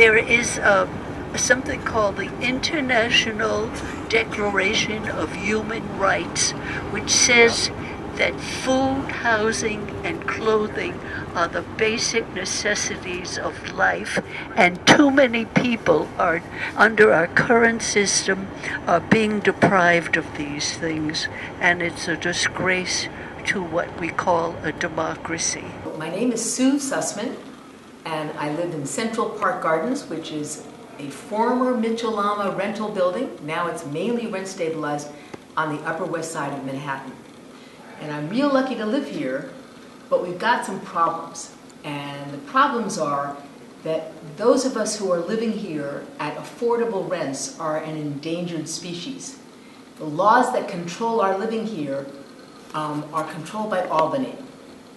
there is something called the International Declaration of Human Rights, which says that food, housing, and clothing are the basic necessities of life, and too many people are, under our current system, are being deprived of these things, and it's a disgrace to what we call a democracy. My name is Sue Sussman, and I live in Central Park Gardens, which is a former Mitchell-lama rental building. Now it's mainly rent stabilized on the Upper West Side of Manhattan. And I'm real lucky to live here, but we've got some problems. And the problems are that those of us who are living here at affordable rents are an endangered species. The laws that control our living here are controlled by Albany.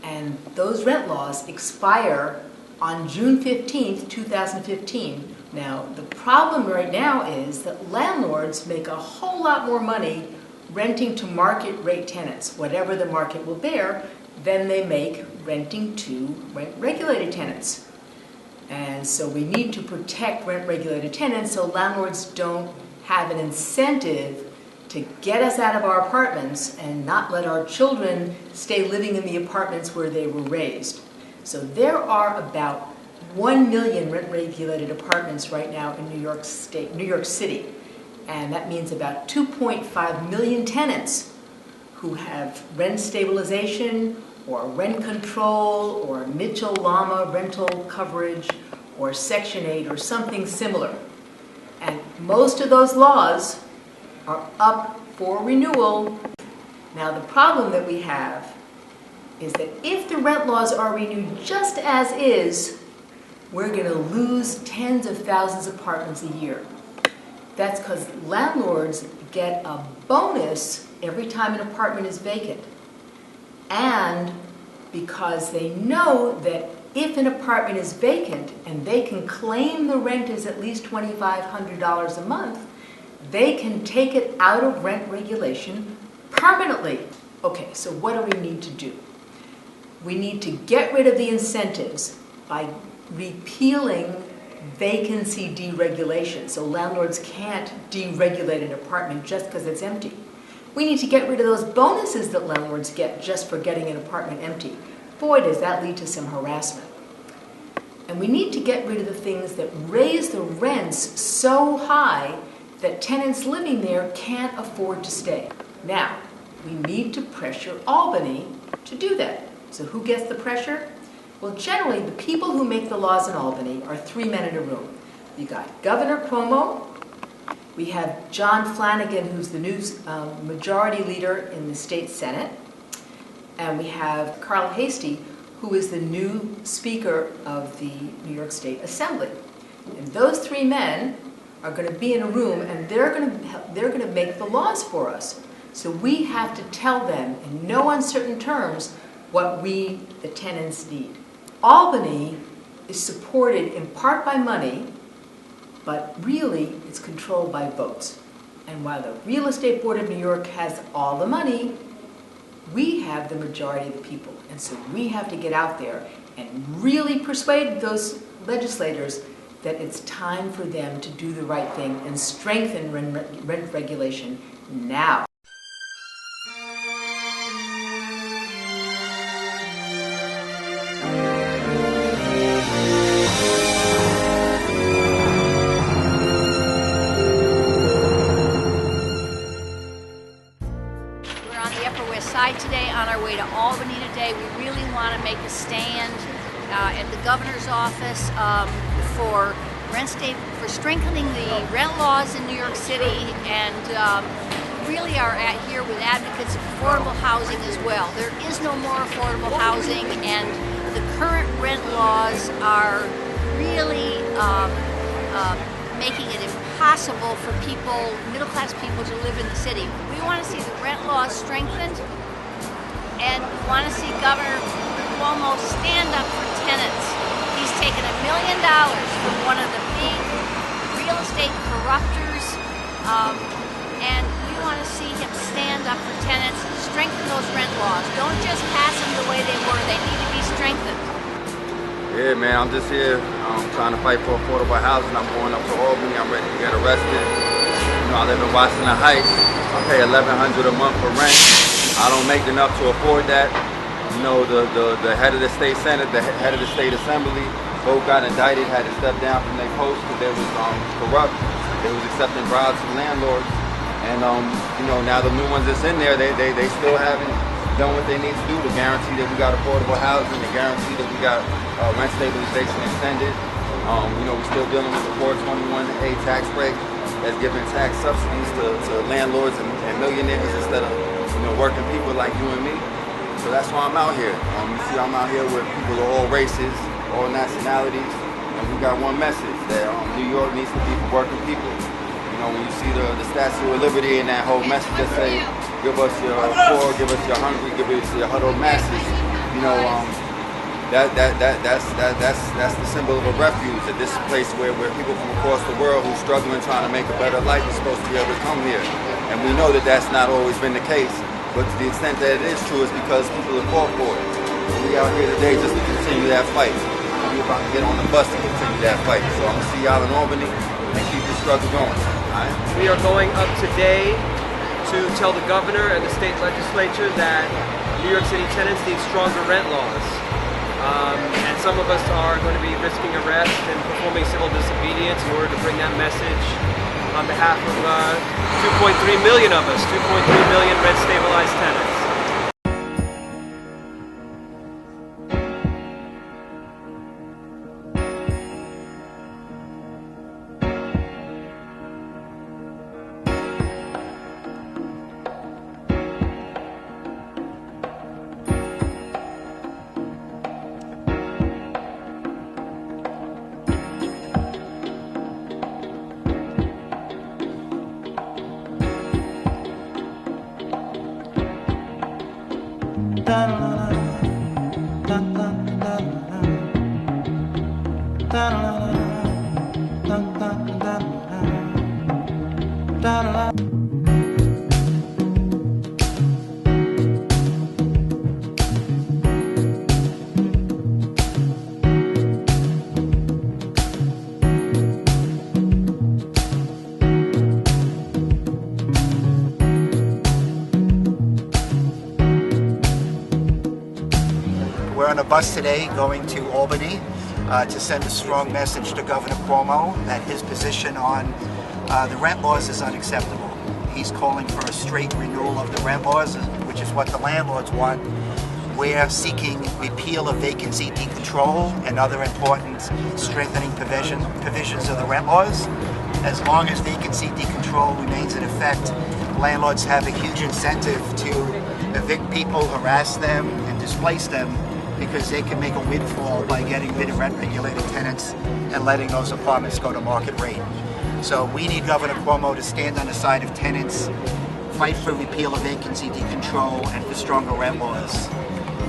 And those rent laws expire on June 15th, 2015. Now, the problem right now is that landlords make a whole lot more money renting to market rate tenants, whatever the market will bear, than they make renting to rent-regulated tenants. And so we need to protect rent-regulated tenants so landlords don't have an incentive to get us out of our apartments and not let our children stay living in the apartments where they were raised. So there are about 1 million rent-regulated apartments right now in New York City. And that means about 2.5 million tenants who have rent stabilization or rent control or Mitchell-lama rental coverage or Section 8 or something similar. And most of those laws are up for renewal. Now the problem that we have is that if the rent laws are renewed just as is, we're going to lose tens of thousands of apartments a year. That's because landlords get a bonus every time an apartment is vacant. And because they know that if an apartment is vacant and they can claim the rent is at least $2,500 a month, they can take it out of rent regulation permanently. Okay, so what do we need to do? We need to get rid of the incentives by repealing vacancy deregulation, so landlords can't deregulate an apartment just because it's empty. We need to get rid of those bonuses that landlords get just for getting an apartment empty. Boy, does that lead to some harassment. And we need to get rid of the things that raise the rents so high that tenants living there can't afford to stay. Now, we need to pressure Albany to do that. So who gets the pressure? Well, generally, the people who make the laws in Albany are three men in a room. You got Governor Cuomo, we have John Flanagan, who's the new majority leader in the state Senate, and we have Carl Hastie, who is the new Speaker of the New York State Assembly. And those three men are going to be in a room, and they're going to make the laws for us. So we have to tell them in no uncertain terms what we, the tenants, need. Albany is supported in part by money, but really it's controlled by votes. And while the Real Estate Board of New York has all the money, we have the majority of the people. And so we have to get out there and really persuade those legislators that it's time for them to do the right thing and strengthen rent regulation now. Today, on our way to Albany today, we really want to make a stand at the governor's office for strengthening the rent laws in New York City, and really are here with advocates of affordable housing as well. There is no more affordable housing, and the current rent laws are really making it impossible for people, middle-class people, to live in the city. We want to see the rent laws strengthened, and we want to see Governor Cuomo stand up for tenants. He's taken $1 million from one of the big real estate corruptors, and we want to see him stand up for tenants, strengthen those rent laws. Don't just pass them the way they were. They need to be strengthened. Yeah, man, I'm just here trying to fight for affordable housing. I'm going up to Albany. I'm ready to get arrested. You know, I live in Washington Heights. I pay $1,100 a month for rent. I don't make enough to afford that. You know, the head of the state senate, the head of the state assembly, both got indicted, had to step down from their post because they was corrupt. They was accepting bribes from landlords. And you know, now the new ones that's in there, they still haven't done what they need to do to guarantee that we got affordable housing, to guarantee that we got rent stabilization extended. You know, we're still dealing with the 421A tax break that's giving tax subsidies to landlords and millionaires instead of, you know, working people like you and me. So that's why I'm out here. You see, I'm out here with people of all races, all nationalities, and we got one message that New York needs to be for working people. You know, when you see the Statue of Liberty and that whole message that say, give us your poor, give us your hungry, give us your huddled masses, you know, that's the symbol of a refuge. That this place where people from across the world who's struggling, trying to make a better life, are supposed to be able to come here. And we know that that's not always been the case, but to the extent that it is true is because people have fought for it. And we out here today just to continue that fight. We're about to get on the bus to continue that fight. So I'm gonna see y'all in Albany and keep the struggle going. All right? We are going up today to tell the governor and the state legislature that New York City tenants need stronger rent laws. And some of us are going to be risking arrest and performing civil disobedience in order to bring that message on behalf of 2.3 million of us, 2.3 million rent stabilized tenants. We're on a bus today going to Albany to send a strong message to Governor Cuomo that his position on the rent laws is unacceptable. He's calling for a straight renewal of the rent laws, which is what the landlords want. We're seeking repeal of vacancy decontrol and other important strengthening provisions of the rent laws. As long as vacancy decontrol remains in effect, landlords have a huge incentive to evict people, harass them, and displace them, because they can make a windfall by getting rid of rent-regulated tenants and letting those apartments go to market rate. So we need Governor Cuomo to stand on the side of tenants, fight for repeal of vacancy decontrol, and for stronger rent laws.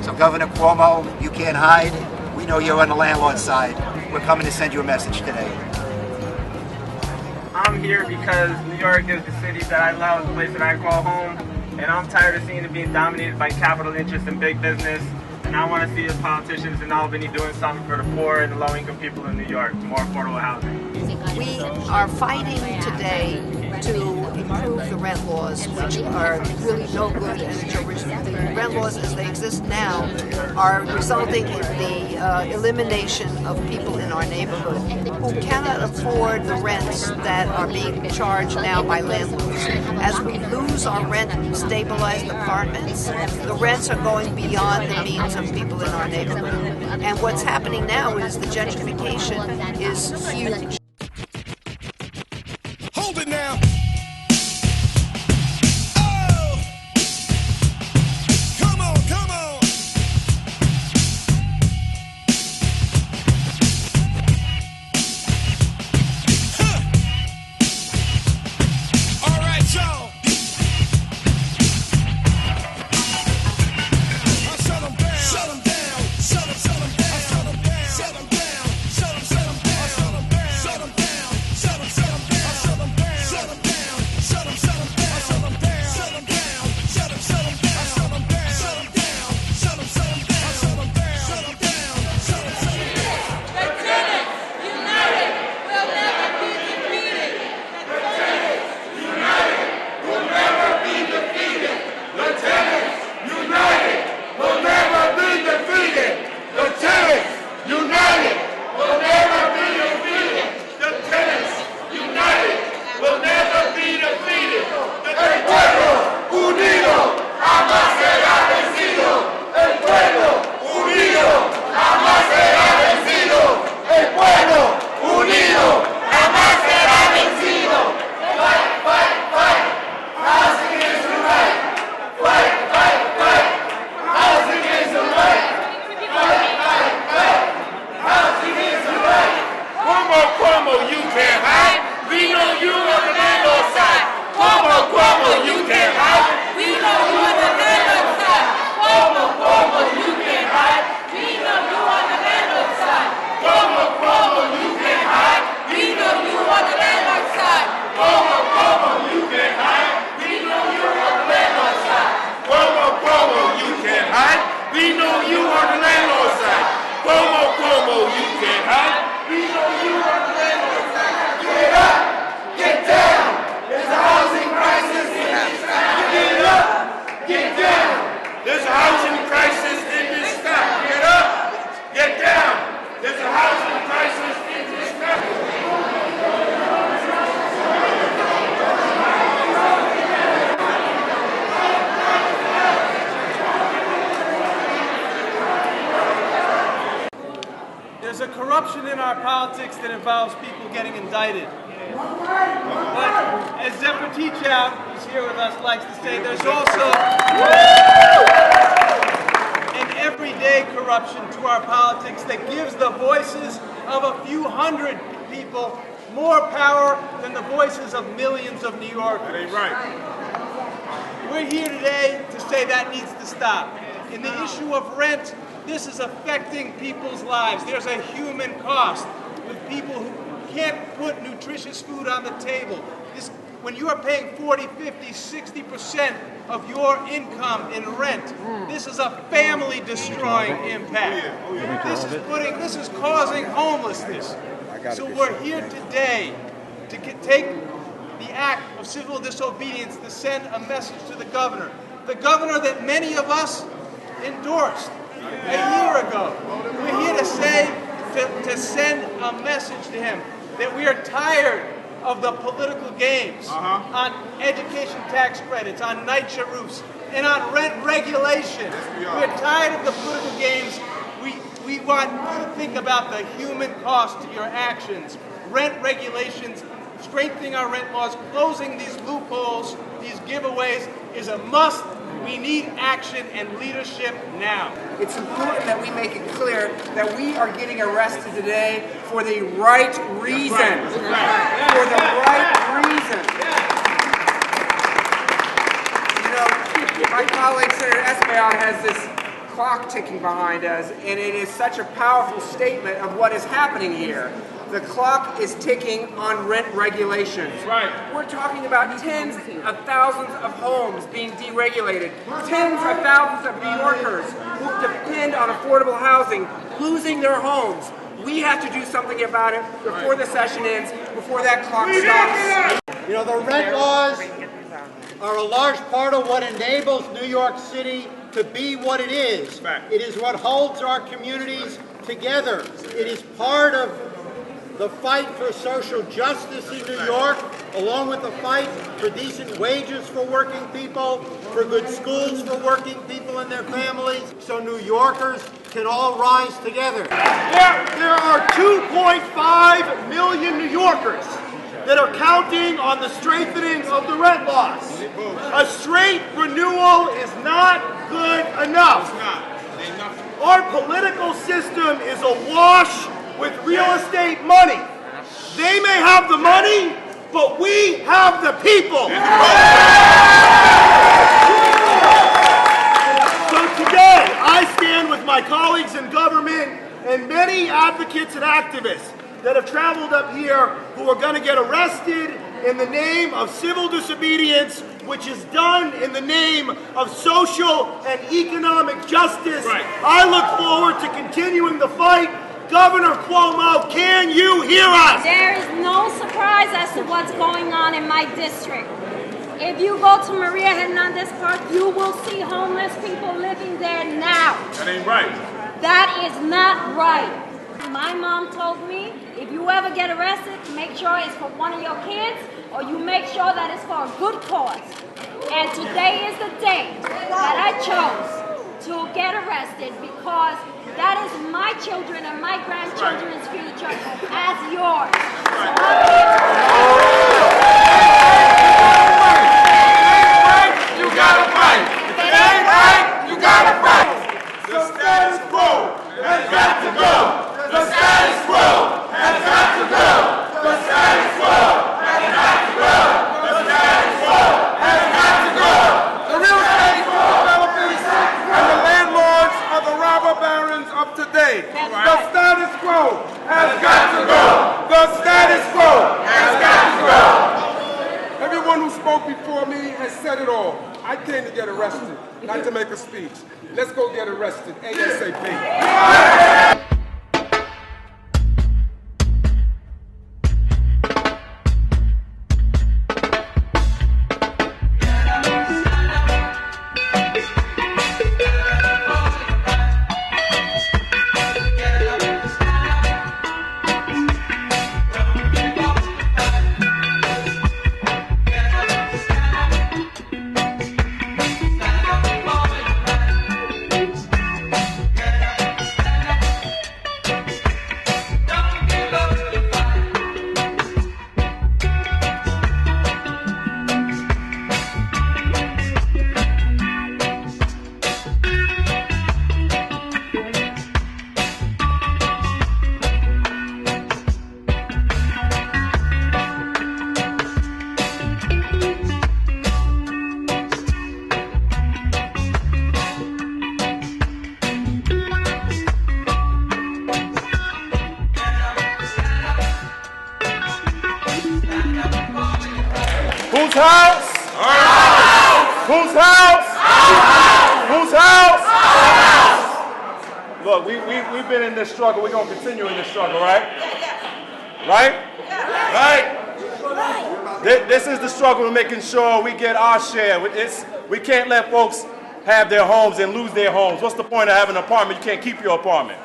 So Governor Cuomo, you can't hide. We know you're on the landlord side. We're coming to send you a message today. I'm here because New York is the city that I love, the place that I call home, and I'm tired of seeing it being dominated by capital interests and big business. And I want to see us politicians in Albany doing something for the poor and the low-income people in New York, more affordable housing. We are fighting today to improve the rent laws, which are really no good, and the rent laws as they exist now are resulting in the elimination of people in our neighborhood who cannot afford the rents that are being charged now by landlords. As we lose our rent-stabilized apartments, the rents are going beyond the means of people in our neighborhood. And what's happening now is the gentrification is huge. Hold it now. Shut 'em There's a corruption in our politics that involves people getting indicted. But as Zephyr Teachout, who's here with us, likes to say, there's also an everyday corruption to our politics that gives the voices of a few hundred people more power than the voices of millions of New Yorkers. That ain't right. We're here today to say that needs to stop. In the issue of rent, this is affecting people's lives. There's a human cost with people who can't put nutritious food on the table. When you are paying 40, 50, 60% of your income in rent, this is a family-destroying impact. This is causing homelessness. So we're here today to take the act of civil disobedience to send a message to the governor. The governor that many of us endorsed a year ago. We're here to say, to send a message to him that we are tired of the political games on education tax credits, on NYCHA roofs, and on rent regulation. We're tired of the political games. We want you to think about the human cost to your actions. Rent regulations, strengthening our rent laws, closing these loopholes, these giveaways is a must. We need action and leadership now. It's important that we make it clear that we are getting arrested today for the right reason. For the right reason. You know, my colleague Senator Espeon has this clock ticking behind us, and it is such a powerful statement of what is happening here. The clock is ticking on rent regulations. Right. We're talking about tens of thousands of homes being deregulated. Tens of thousands of New Yorkers who depend on affordable housing losing their homes. We have to do something about it before the session ends, before that clock stops. You know, the rent laws are a large part of what enables New York City to be what it is. It is what holds our communities together. It is part of the fight for social justice in New York, along with the fight for decent wages for working people, for good schools for working people and their families, so New Yorkers can all rise together. There are 2.5 million New Yorkers that are counting on the strengthening of the rent laws. A straight renewal is not good enough. Our political system is awash with real estate money. They may have the money, but we have the people. So today, I stand with my colleagues in government and many advocates and activists that have traveled up here who are going to get arrested in the name of civil disobedience, which is done in the name of social and economic justice. I look forward to continuing the fight. Governor Cuomo, can you hear us? There is no surprise as to what's going on in my district. If you go to Maria Hernandez Park, you will see homeless people living there now. That ain't right. That is not right. My mom told me, if you ever get arrested, make sure it's for one of your kids, or you make sure that it's for a good cause. And today is the day that I chose to get arrested because that is my children and my grandchildren's future as yours. You gotta fight. If it ain't right, you gotta fight. The status quo has got to go. The status quo has got to go. The status quo has got to go. The status quo has got to go. The real estate developers and the landlords are the robber barons of today. The status quo has got to go. The status quo has got to go. Everyone who spoke before me has said it all. I came to get arrested, not to make a speech. Let's go get arrested ASAP. look, we've been in this struggle. We're going to continue in this struggle, right? Right? Right? This is the struggle of making sure we get our share. We can't let folks have their homes and lose their homes. What's the point of having an apartment? You can't keep your apartment.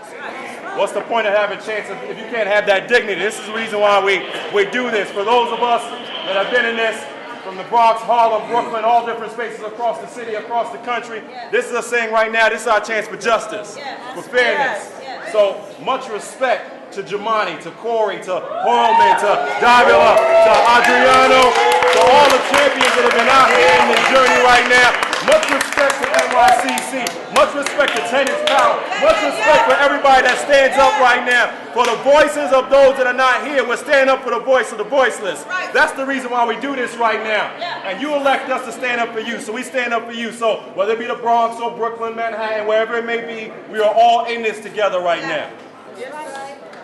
What's the point of having a chance if you can't have that dignity? This is the reason why we do this. For those of us that have been in this, from the Bronx, Harlem, Brooklyn, all different spaces across the city, across the country, this is us saying right now, this is our chance for justice, for fairness. So much respect to Jamani, to Corey, to Holman, to Davila, to Adriano, to all the champions that have been out here in this journey right now. Much respect to NYCC. Much respect to Tenants Power. Much respect for everybody that stands up right now. For the voices of those that are not here, we're standing up for the voice of the voiceless. That's the reason why we do this right now. And you elect us to stand up for you, so we stand up for you. So whether it be the Bronx or Brooklyn, Manhattan, wherever it may be, we are all in this together right now.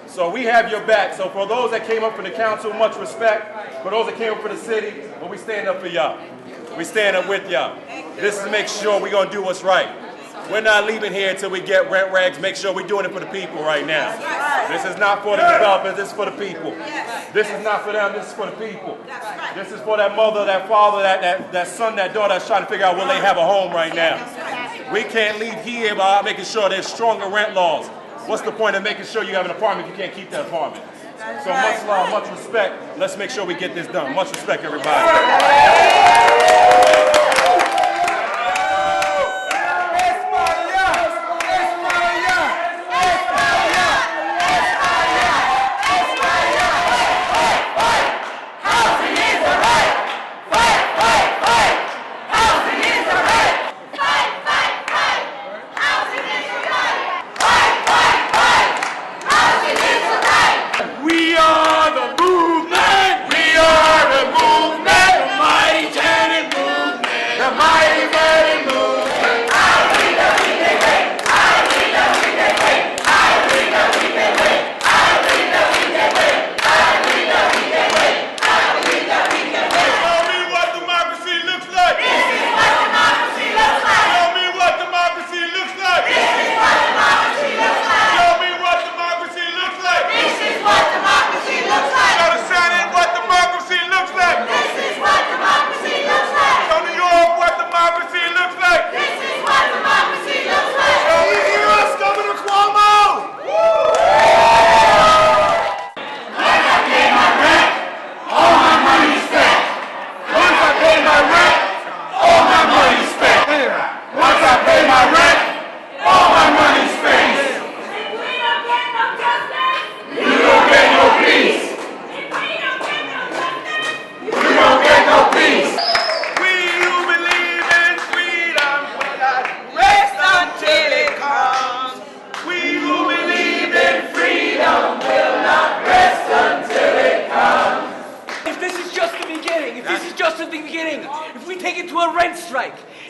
So we have your back. So for those that came up from the council, much respect. For those that came up for the city, well, we stand up for y'all. We stand up with y'all. This is to make sure we're going to do what's right. We're not leaving here until we get rent rags. Make sure we're doing it for the people right now. This is not for the developers. This is for the people. This is not for them. This is for the people. This is for that mother, that father, that son, that daughter that's trying to figure out will they have a home right now. We can't leave here without making sure there's stronger rent laws. What's the point of making sure you have an apartment if you can't keep that apartment? So much love, much respect. Let's make sure we get this done. Much respect, everybody.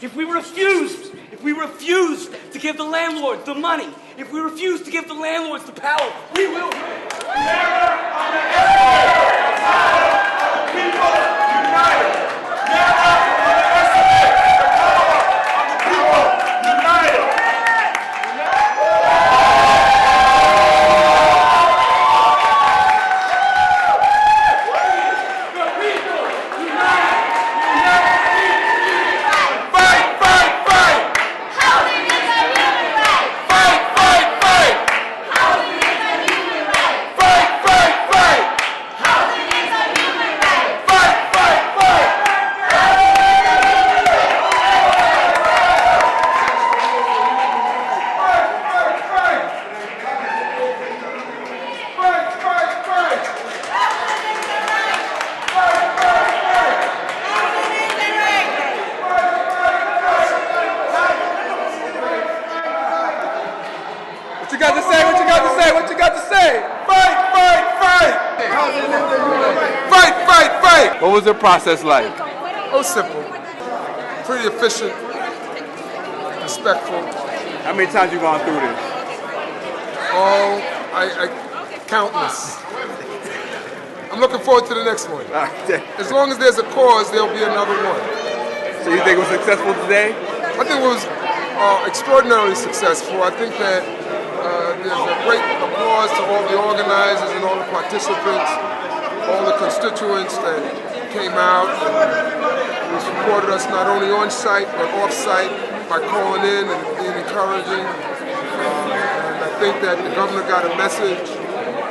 If we refuse to give the landlords the money, if we refuse to give the landlords the power, we will. Never underestimate the power of the people united. Never underestimate the power of the people united. What was the process like? It was simple, pretty efficient, respectful. How many times you gone through this? Oh, I countless. I'm looking forward to the next one. As long as there's a cause, there'll be another one. So you think it was successful today? I think it was extraordinarily successful. I think that there's a great applause to all the organizers and all the participants, all the constituents that came out and supported us not only on site but off site by calling in and being encouraging. And I think that the governor got a message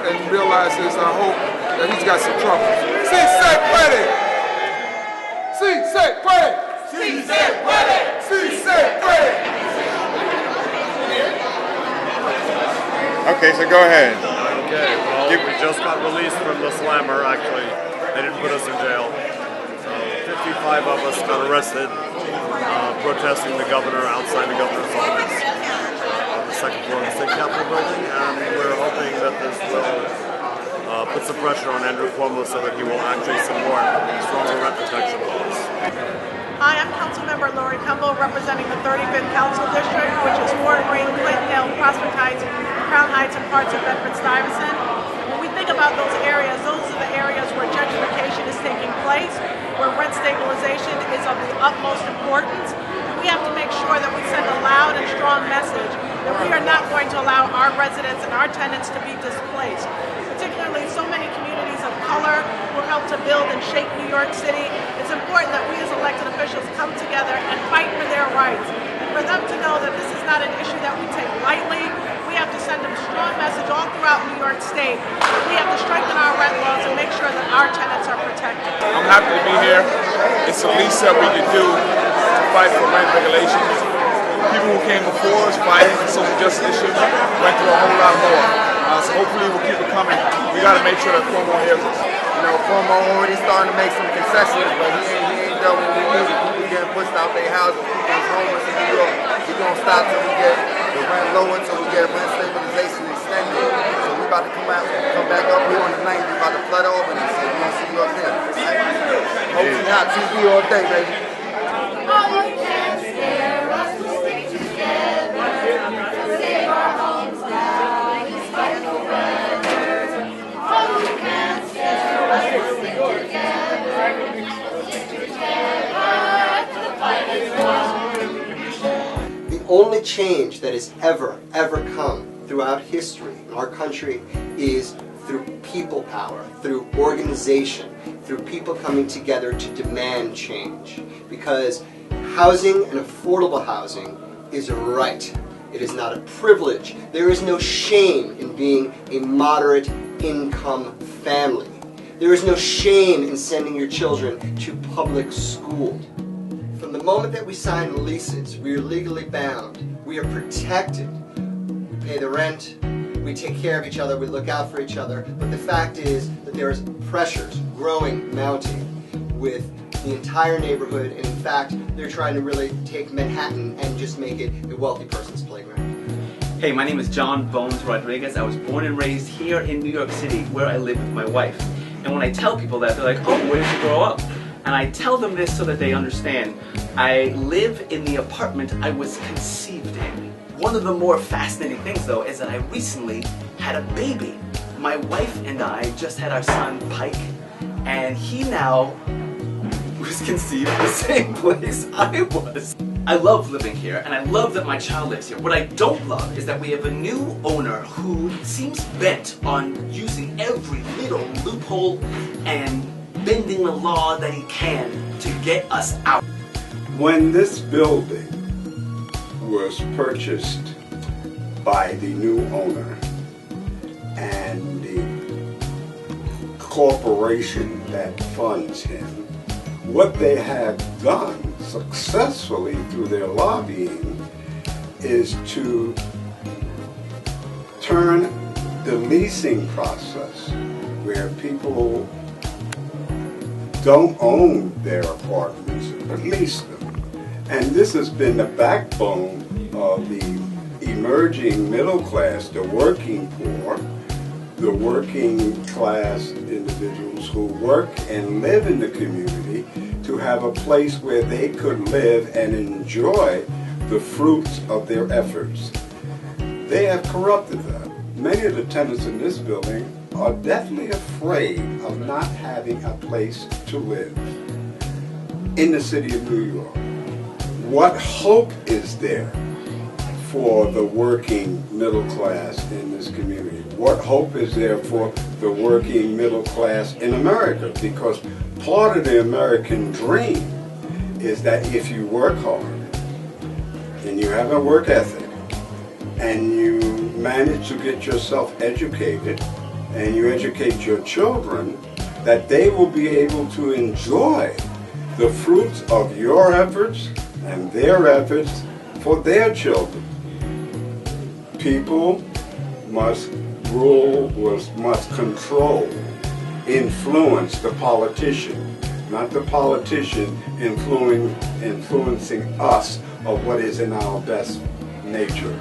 and realizes, I hope, that he's got some trouble. Sí se puede! Sí se puede! Sí se puede! Sí se puede! Okay, so go ahead. Okay, well, we just got released from the slammer, actually. They didn't put us in jail. So 55 of us got arrested protesting the governor outside the governor's office on the second floor of the state capitol building, and we're hoping that this will put some pressure on Andrew Cuomo so that he will actually support stronger rent protection laws. Hi, I'm Councilmember Lori Cumbo, representing the 35th Council District, which is Fort Greene, Clintondale, Prospect Heights, Crown Heights, and parts of Bedford-Stuyvesant. When we think about those are the areas where gentrification is taking place, where rent stabilization is of the utmost importance. We have to make sure that we send a loud and strong message that we are not going to allow our residents and our tenants to be displaced. Particularly so many communities of color who help to build and shape New York City. It's important that we as elected officials come together and fight for their rights. And for them to know that this is not an issue that we take lightly, we have to send a strong message all throughout New York State. We have to strengthen our rent laws and make sure that our tenants are protected. I'm happy to be here. It's the least that we can do to fight for rent regulations. People who came before us fighting for social justice issues went through a whole lot more. So hopefully we'll keep it coming. We got to make sure that Cuomo hears us. You know, Cuomo already starting to make some concessions, but he ain't done what we need. People getting pushed out their houses, people's homeless in New York. We're going to stop till we get the rent low until we get rent stabilization extended. So we about to come back up here on the 9th. We about to flood Albany, so we're going to see you up there. Hopefully not TV all day, baby. All you can scare us to stick together, save our homes now, despite the weather. All you can scare us to stick together, the fight is won. The only change that has ever come throughout history in our country is through people power, through organization, through people coming together to demand change. Because housing and affordable housing is a right. It is not a privilege. There is no shame in being a moderate income family. There is no shame in sending your children to public school. From the moment that we sign leases, we are legally bound. We are protected. We pay the rent. We take care of each other. We look out for each other. But the fact is that there is pressures growing, mounting with the entire neighborhood, and in fact, they're trying to really take Manhattan and just make it a wealthy person's playground. Hey, my name is John Bones Rodriguez. I was born and raised here in New York City, where I live with my wife. And when I tell people that, they're like, oh, where did you grow up? And I tell them this so that they understand. I live in the apartment I was conceived in. One of the more fascinating things, though, is that I recently had a baby. My wife and I just had our son, Pike, and he now was conceived in the same place I was. I love living here, and I love that my child lives here. What I don't love is that we have a new owner who seems bent on using every little loophole and bending the law that he can to get us out. When this building was purchased by the new owner and the corporation that funds him, what they have done successfully through their lobbying is to turn the leasing process where people don't own their apartments but lease them. And this has been the backbone of the emerging middle class, the working poor, the working class individuals who work and live in the community to have a place where they could live and enjoy the fruits of their efforts. They have corrupted that. Many of the tenants in this building are deathly afraid of not having a place to live in the city of New York. What hope is there for the working middle class in this community? What hope is there for the working middle class in America? Because part of the American dream is that if you work hard and you have a work ethic and you manage to get yourself educated and you educate your children, that they will be able to enjoy the fruits of your efforts and their efforts for their children. People must rule, must control, influence the politician, not the politician influencing us of what is in our best nature.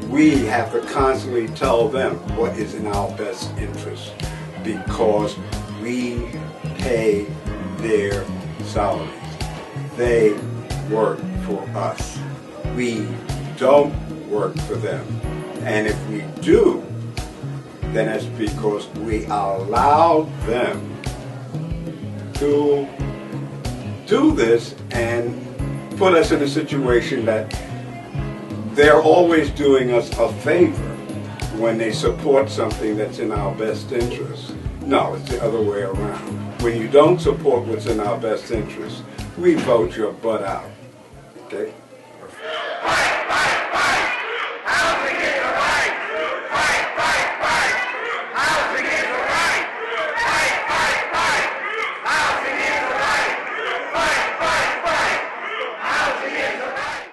We have to constantly tell them what is in our best interest because we pay their salaries. They work for us. We don't work for them. And if we do, then it's because we allowed them to do this and put us in a situation that they're always doing us a favor when they support something that's in our best interest. No, it's the other way around. When you don't support what's in our best interest, we vote your butt out. Okay?